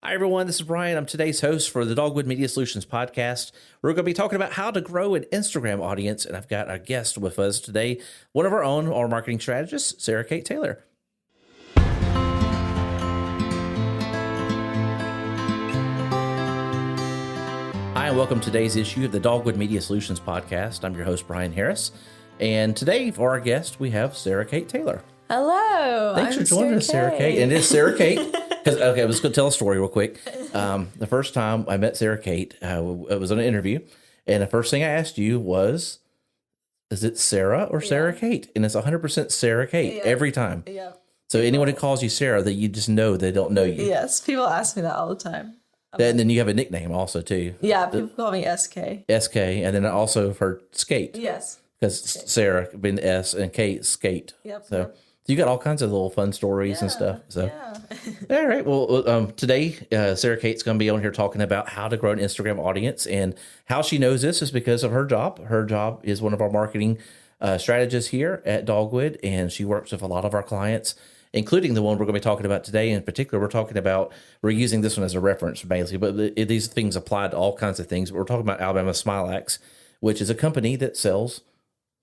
Hi, everyone. This is Brian. I'm today's host for the Dogwood Media Solutions podcast. We're going to be talking about how to grow an Instagram audience, and I've got a guest with us today, one of our own, our marketing strategists, Sara Kate Taylor. Hi, and welcome to today's issue of the Dogwood Media Solutions podcast. I'm your host, Brian Harris, and today for our guest, we have Sara Kate Taylor. Hello. Thanks for joining us, Sara Kate. And it's Sara Kate. Okay, let's go tell a story real quick. The first time I met Sara Kate, it was on an interview, and the first thing I asked you was, is it Sara or Sara Kate? And it's 100% Sara Kate every time. Yeah. So anyone who calls you Sara, that you just know they don't know you. Yes, people ask me that all the time. And then you have a nickname also, too. Yeah, people call me SK. SK, and then I also have heard Skate. Yes. Because Sara being the S and Kate, Skate. Yep. So you got all kinds of little fun stories and stuff. So, all right. Well, today, Sara Kate's going to be on here talking about how to grow an Instagram audience, and how she knows this is because of her job. Her job is one of our marketing strategists here at Dogwood, and she works with a lot of our clients, including the one we're going to be talking about today. In particular, we're using this one as a reference, basically, but these things apply to all kinds of things. We're talking about Alabama Smilax, which is a company that sells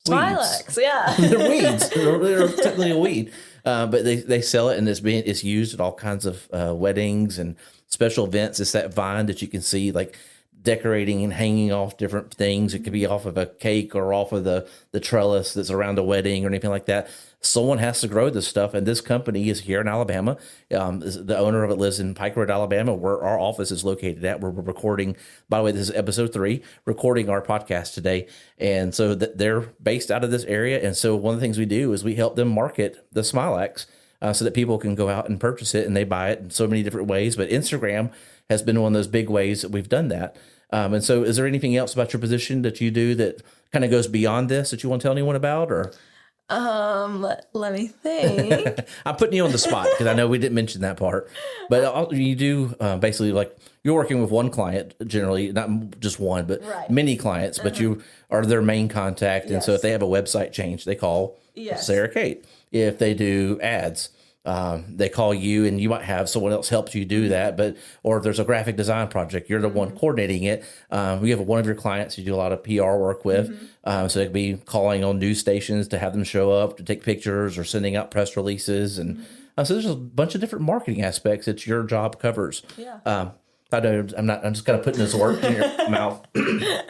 Smilax, yeah. They're weeds. They're technically a weed, but they sell it, and it's used at all kinds of weddings and special events. It's that vine that you can see like decorating and hanging off different things. It could be off of a cake or off of the trellis that's around a wedding or anything like that. Someone has to grow this stuff, and this company is here in Alabama. The owner of it lives in Pike Road, Alabama, where our office is located at. We're recording, by the way, this is episode 3, recording our podcast today. And so they're based out of this area. And so one of the things we do is we help them market the Smilax so that people can go out and purchase it, and they buy it in so many different ways. But Instagram has been one of those big ways that we've done that. And so is there anything else about your position that you do that kind of goes beyond this that you want to tell anyone about, or? Let me think. I'm putting you on the spot because I know we didn't mention that part, but you do basically, like, you're working with one client generally, not just one, but many clients, but you are their main contact. And so if they have a website change, they call Sara Kate. If they do ads, they call you, and you might have someone else helps you do that. Or if there's a graphic design project, you're the one coordinating it. We have one of your clients you do a lot of PR work with. So it could be calling on news stations to have them show up to take pictures, or sending out press releases. And so there's a bunch of different marketing aspects that your job covers. Yeah. I know I'm just kind of putting this word in your mouth.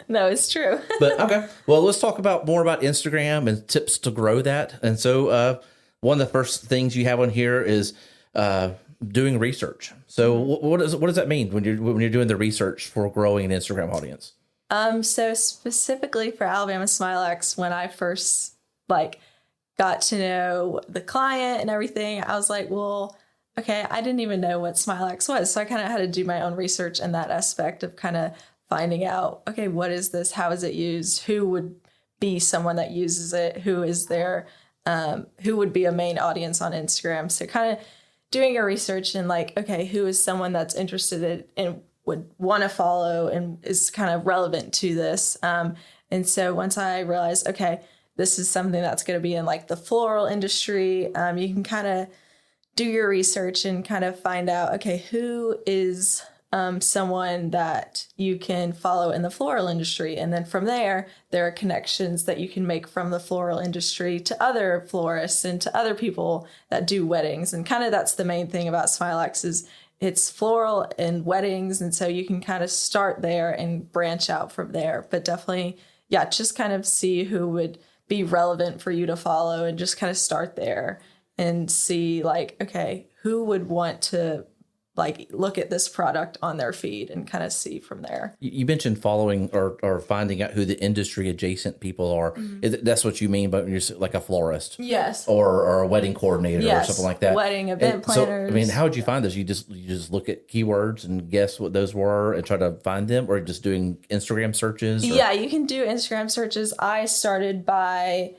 No, it's true. But okay. Well, let's talk more about Instagram and tips to grow that. And so, one of the first things you have on here is doing research. So what does that mean when you're doing the research for growing an Instagram audience? So specifically for Alabama Smilax, when I first got to know the client and everything, I was like, well, okay, I didn't even know what Smilax was. So I kind of had to do my own research in that aspect of kind of finding out, okay, what is this? How is it used? Who would be someone that uses it? Who is there? Who would be a main audience on Instagram? So kind of doing a research and okay, who is someone that's interested in would want to follow and is kind of relevant to this. And so once I realized, okay, this is something that's going to be in the floral industry, you can kind of do your research and kind of find out, okay, who is someone that you can follow in the floral industry. And then from there are connections that you can make from the floral industry to other florists and to other people that do weddings. And kind of that's the main thing about Smilax is it's floral and weddings. And so you can kind of start there and branch out from there. But definitely, just kind of see who would be relevant for you to follow and just kind of start there and see okay, who would want to look at this product on their feed and kind of see from there. You mentioned following or finding out who the industry adjacent people are. That's what you mean, but when you're like a florist, yes, or a wedding coordinator, or something like that. Wedding event planners. So, how would you find this? You just look at keywords and guess what those were and try to find them, or just doing Instagram searches? Yeah, you can do Instagram searches. I started by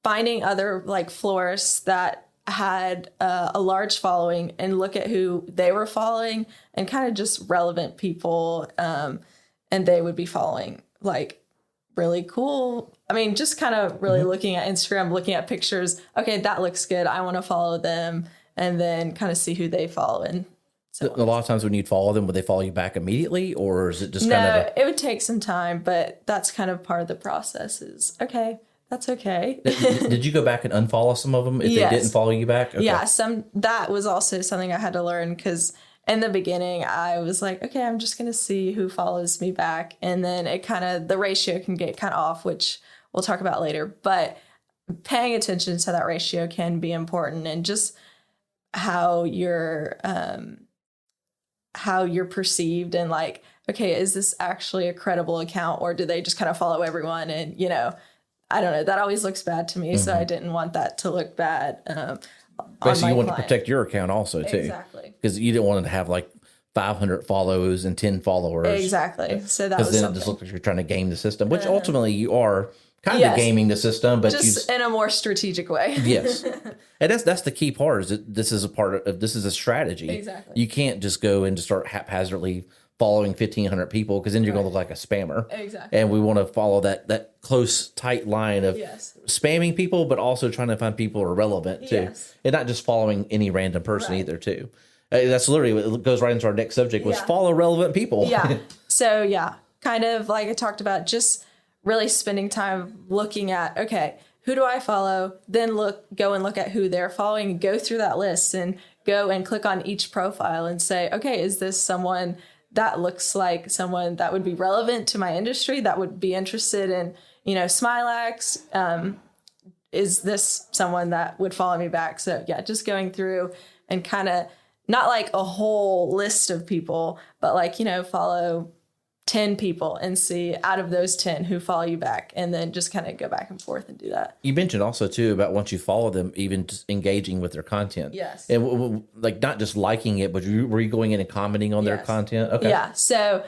finding other florists that had a large following and look at who they were following and kind of just relevant people. And they would be following really cool. I mean, just kind of really looking at Instagram, looking at pictures. Okay, that looks good. I want to follow them, and then kind of see who they follow. And so A lot of times when you'd follow them, would they follow you back immediately, or is it just kind of it would take some time, but that's kind of part of the process is, okay, that's okay. Did you go back and unfollow some of them if Yes. they didn't follow you back? Okay. Yeah, that was also something I had to learn because in the beginning I was like, okay, I'm just gonna see who follows me back, and then it kind of the ratio can get kind of off, which we'll talk about later. But paying attention to that ratio can be important, and just how you're perceived, and like, okay, is this actually a credible account, or do they just kind of follow everyone? And I don't know, that always looks bad to me, so I didn't want that to look bad. Basically, you want to protect your account also too, exactly, because you didn't want to have like 500 follows and 10 followers, exactly. So that was then something. it just looks like you're trying to game the system, which ultimately you are kind of gaming the system, but just in a more strategic way. Yes, and that's the key part. Is that this is a strategy. Exactly. You can't just go and just start haphazardly following 1,500 people, because then you're going to look like a spammer. Exactly. And we want to follow that close, tight line of spamming people, but also trying to find people who are relevant too, and not just following any random person either too. That's literally what goes right into our next subject, was follow relevant people. Yeah. So kind of like I talked about, just really spending time looking at, okay, who do I follow? Then go and look at who they're following, and go through that list and go and click on each profile and say, okay, is this someone that looks like someone that would be relevant to my industry, that would be interested in, Smilex? Is this someone that would follow me back? So just going through and kind of not like a whole list of people, but like, follow 10 people and see out of those 10 who follow you back, and then just kind of go back and forth and do that. You mentioned also too about once you follow them, even just engaging with their content. Yes. And like not just liking it, but were you going in and commenting on their content? Okay. Yeah. So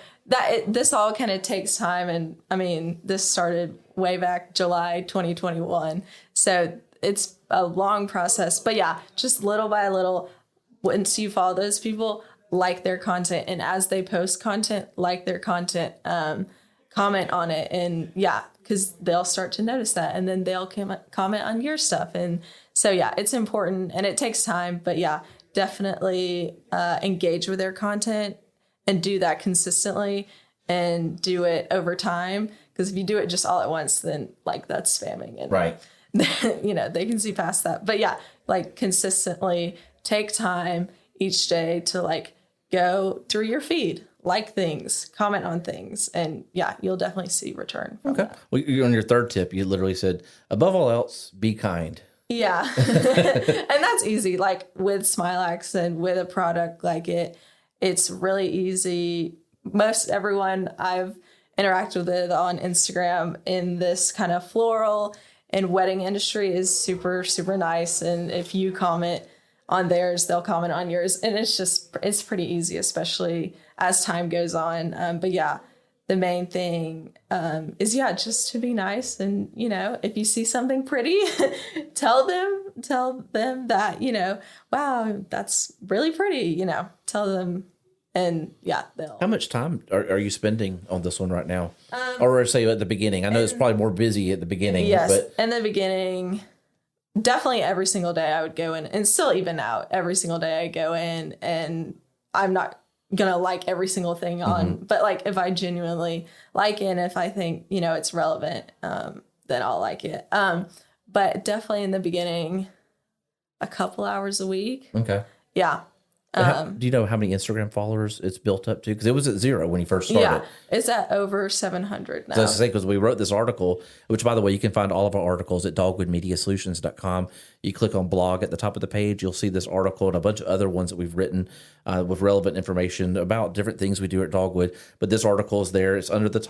this all kind of takes time. And I mean, this started way back July 2021. So it's a long process, but just little by little, once you follow those people, like their content, and as they post content, like their content, comment on it, and because they'll start to notice that, and then they'll comment on your stuff. And so it's important, and it takes time, but definitely engage with their content and do that consistently and do it over time, because if you do it just all at once, then like that's spamming, and right, they can see past that. But like consistently take time each day to like go through your feed, like things, comment on things, and you'll definitely see return from that. Well, on your third tip, you literally said, above all else, be kind. Yeah. And that's easy. Like with Smilex and with a product like it's really easy. Most everyone I've interacted with on Instagram in this kind of floral and wedding industry is super, super nice. And if you comment on theirs, they'll comment on yours. And it's pretty easy, especially as time goes on. But the main thing is just to be nice. And, if you see something pretty, tell them that, wow, that's really pretty, tell them. And they'll. How much time are you spending on this one right now? Or say at the beginning? I know it's probably more busy at the beginning. Yes, but in the beginning, definitely every single day I would go in, and still even now, every single day I go in, and I'm not gonna like every single thing on, but like if I genuinely like it, and if I think, it's relevant, then I'll like it. But definitely in the beginning, a couple hours a week. Okay. Yeah. Do you know how many Instagram followers it's built up to? Because it was at 0 when you first started. Yeah, it's at over 700 now. So I was saying, because we wrote this article, which, by the way, you can find all of our articles at dogwoodmediasolutions.com. You click on blog at the top of the page, you'll see this article and a bunch of other ones that we've written with relevant information about different things we do at Dogwood. But this article is there. It's under the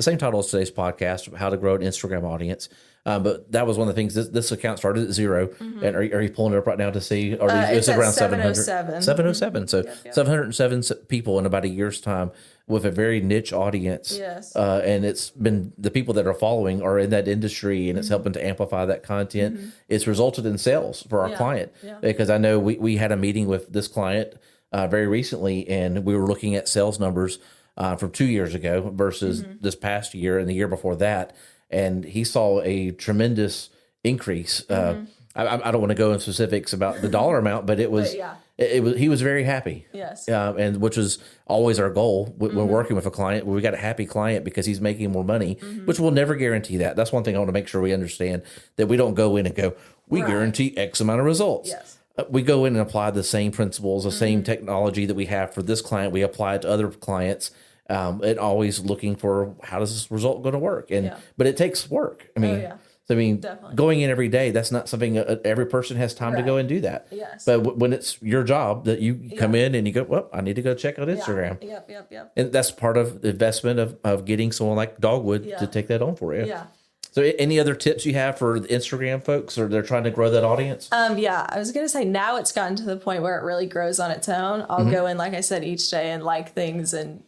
same title as today's podcast, How to Grow an Instagram Audience. But that was one of the things. This account started at 0. Mm-hmm. And are you pulling it up right now to see? Or it's around 707. 707. So 707 people in about a year's time, with a very niche audience. Yes. And it's been the people that are following are in that industry, and it's helping to amplify that content. It's resulted in sales for our client, because I know we had a meeting with this client very recently, and we were looking at sales numbers from 2 years ago versus this past year and the year before that. And he saw a tremendous increase. I don't want to go in specifics about the dollar amount, but it was he was very happy. Yes. And which was always our goal when working with a client. We got a happy client because he's making more money, which will never guarantee that. That's one thing I want to make sure we understand, that we don't go in and go, we guarantee X amount of results. Yes. We go in and apply the same principles, the same technology that we have for this client. We apply it to other clients, and always looking for how does this result going to work. But it takes work. I mean, Definitely. going in every day, that's not something every person has time to go and do that. Yes. But when it's your job that you come in and you go, well, I need to go check out Instagram. Yep. And that's part of the investment of getting someone like Dogwood to take that on for you. Yeah. So any other tips you have for the Instagram folks, or they're trying to grow that audience? Yeah, I was going to say, now it's gotten to the point where it really grows on its own. I'll go in, like I said, each day and like things, and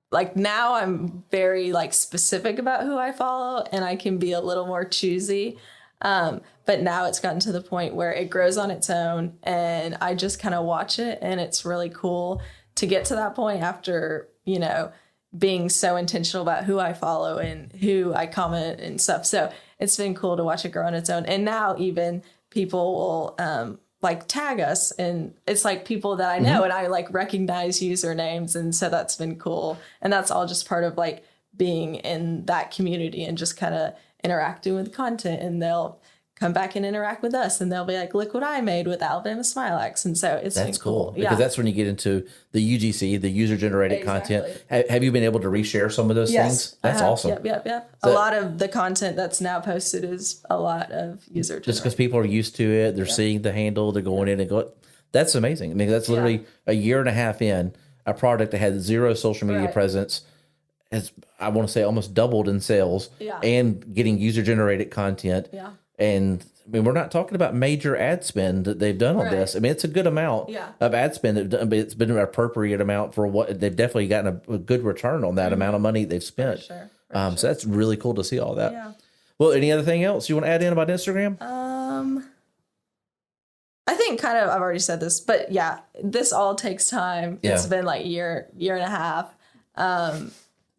like now I'm very like specific about who I follow, and I can be a little more choosy. But now it's gotten to the point where it grows on its own, and I just kind of watch it, and it's really cool to get to that point after, being so intentional about who I follow and who I comment and stuff. So it's been cool to watch it grow on its own. And now even people will like tag us, and it's like people that I know and I like recognize usernames. And so that's been cool. And that's all just part of like being in that community and just kind of interacting with content, and they'll come back and interact with us, and they'll be like, look what I made with Alabama Smilex. And so that's cool. Because that's when you get into the UGC, the user generated content. Have you been able to reshare some of those things? That's awesome. Yep. So, a lot of the content that's now posted is a lot of user generated. Just because people are used to it, they're seeing the handle, they're going in and going, that's amazing. I mean, that's literally a year and a half in, a product that had zero social media presence has, I want to say, almost doubled in sales and getting user generated content. Yeah. And I mean, we're not talking about major ad spend that they've done on this. I mean, it's a good amount of ad spend, but it's been an appropriate amount for what they've definitely gotten a good return on that amount of money they've spent. For sure. So that's really cool to see all that. Yeah. Well, any other thing else you want to add in about Instagram? I think kind of, I've already said this, but this all takes time. It's been like year and a half.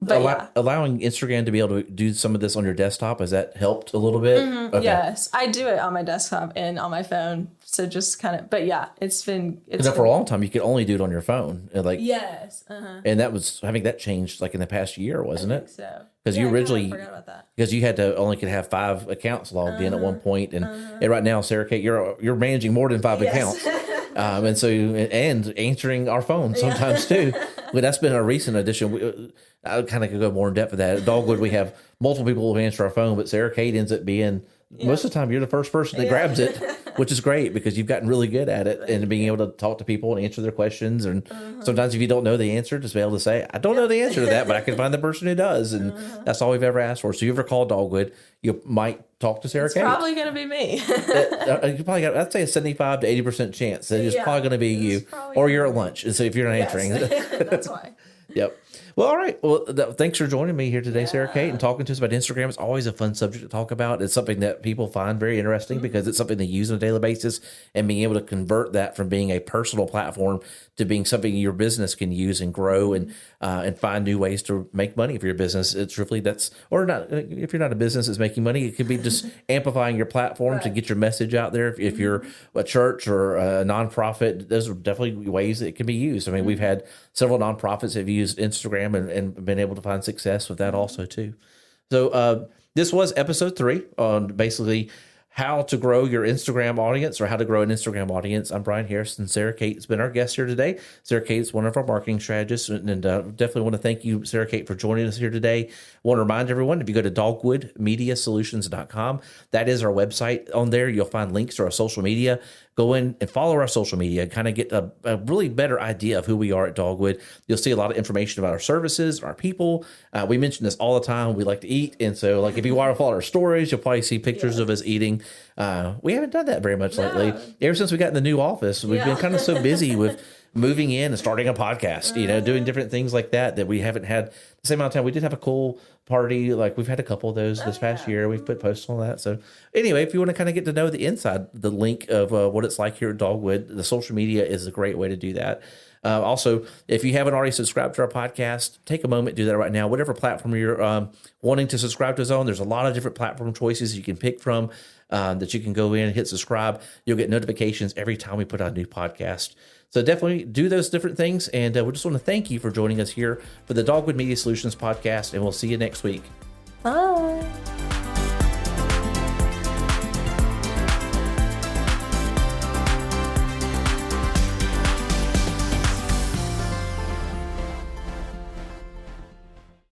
But allowing Instagram to be able to do some of this on your desktop, has that helped a little bit? Okay. Yes, I do it on my desktop and on my phone. So just kind of, but it's been. For a long time, you could only do it on your phone, yes, and that was, I think that changed like in the past year, wasn't it? So because you originally forgot about that, because you had to only could have 5 accounts logged in at one point, and right now, Sara Kate, you're managing more than 5 accounts. And so, and answering our phone sometimes too. But that's been a recent addition. I kind of could go more in depth with that. At Dogwood, we have multiple people who answer our phone, but Sara Kate ends up being, most of the time, you're the first person that grabs it, which is great because you've gotten really good at it and being able to talk to people and answer their questions. And sometimes if you don't know the answer, just be able to say, I don't know the answer to that, but I can find the person who does. And that's all we've ever asked for. So you ever call Dogwood, you might talk to Sara Kate. It's probably going to be me. You probably got, I'd say a 75 to 80% chance that it's probably going to be you, or you're at lunch. And so if you're not answering, that's why. Yep. Well, all right. Well, thanks for joining me here today, Sara Kate, and talking to us about Instagram. It's always a fun subject to talk about. It's something that people find very interesting because it's something they use on a daily basis, and being able to convert that from being a personal platform to being something your business can use and grow and find new ways to make money for your business. It's really or not. If you're not a business that's making money, it could be just amplifying your platform to get your message out there. If you're a church or a nonprofit, those are definitely ways that it can be used. I mean, we've had several nonprofits that have used Instagram and been able to find success with that also too. So this was episode 3 on basically how to grow your Instagram audience, or how to grow an Instagram audience. I'm Brian Harris, and Sara Kate has been our guest here today. Sara Kate is one of our marketing strategists, and definitely want to thank you, Sara Kate, for joining us here today. I want to remind everyone, if you go to dogwoodmediasolutions.com, that is our website. On there, you'll find links to our social media. Go in and follow our social media, kind of get a really better idea of who we are at Dogwood. You'll see a lot of information about our services, our people. We mention this all the time. We like to eat. And so like if you want to follow our stories, you'll probably see pictures of us eating. We haven't done that very much lately. Ever since we got in the new office, we've been kind of so busy with moving in and starting a podcast, doing different things like that we haven't had the same amount of time. We did have a cool party. Like we've had a couple of those this past year. We've put posts on that. So anyway, if you want to kind of get to know the inside, the link of what it's like here at Dogwood, the social media is a great way to do that. Also, if you haven't already subscribed to our podcast, take a moment, do that right now. Whatever platform you're wanting to subscribe to us on, there's a lot of different platform choices you can pick from that you can go in and hit subscribe. You'll get notifications every time we put out a new podcast. So definitely do those different things. And we just want to thank you for joining us here for the Dogwood Media Solutions podcast. And we'll see you next week. Bye.